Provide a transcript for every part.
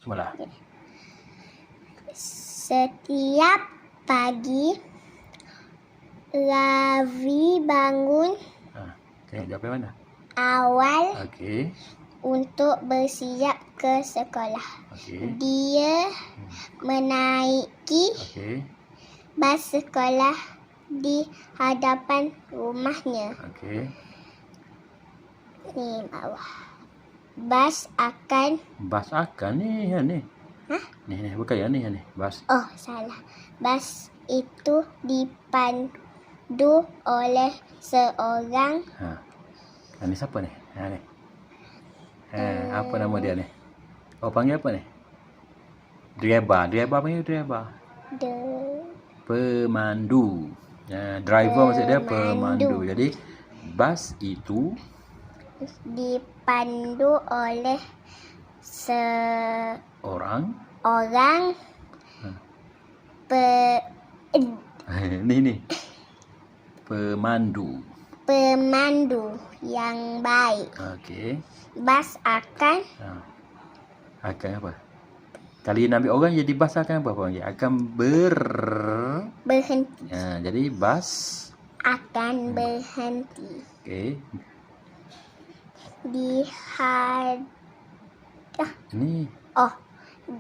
Semula. Setiap pagi Ravi bangun Tengok jawab yang mana? awal Okey. untuk bersiap ke sekolah. Okey. Dia menaiki Okey. bas sekolah di hadapan rumahnya. Okey. Ni bawah. Bas akan ni yang ni. Hah? Ni bukan yang ni bas. Oh, salah. Bas itu dipandu oleh seorang Ni siapa ni? Ni. Apa nama dia ni? Oh, panggil apa ni? Driver panggil driver. Pemandu. Driver maksud dia pemandu. Jadi bas itu dipandu oleh seorang ni pemandu yang baik. Okey. Bas akan apa? Kali nak ambil orang jadi bas akan apa panggil? Akan berhenti. Jadi bas akan berhenti. Okey.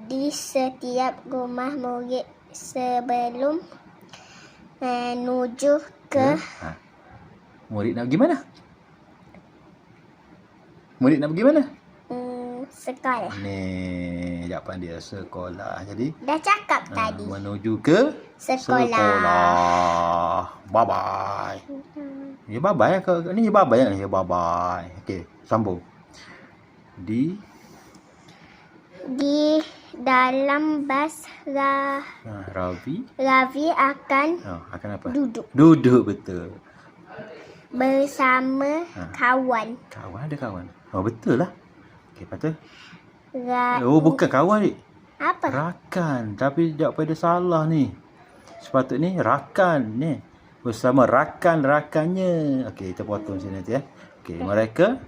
Di setiap rumah murid sebelum menuju ke murid nak pergi mana? Murid nak pergi mana? Sekolah. Ni jawapan dia sekolah. Jadi dah cakap tadi. Menuju ke sekolah. Bye bye. Ya bye bye ni bye bye ni bye bye. Okey, sambung. Di dalam bas Ravi akan apa? Duduk betul. Bersama kawan. Kawan ada kawan. Oh betul lah. Okey, patut. Bukan kawan ni. Apa? Rakan. Tapi jawapan dia salah ni. Sepatutnya rakan ni. Bersama rakan-rakannya. Okey, kita potong sini nanti ya. Okey, mereka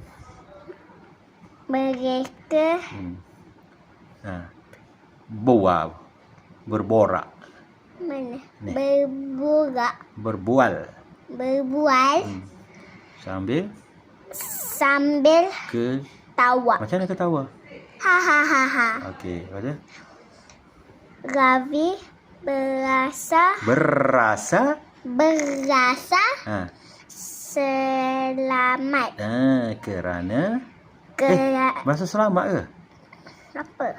berborak. Mana? Ni. Berbual. Sambil ketawa. Macam mana ketawa? Ha. Okey, baca. Ravi berasa selamat. Kerana Bahasa selamat ke? Apa?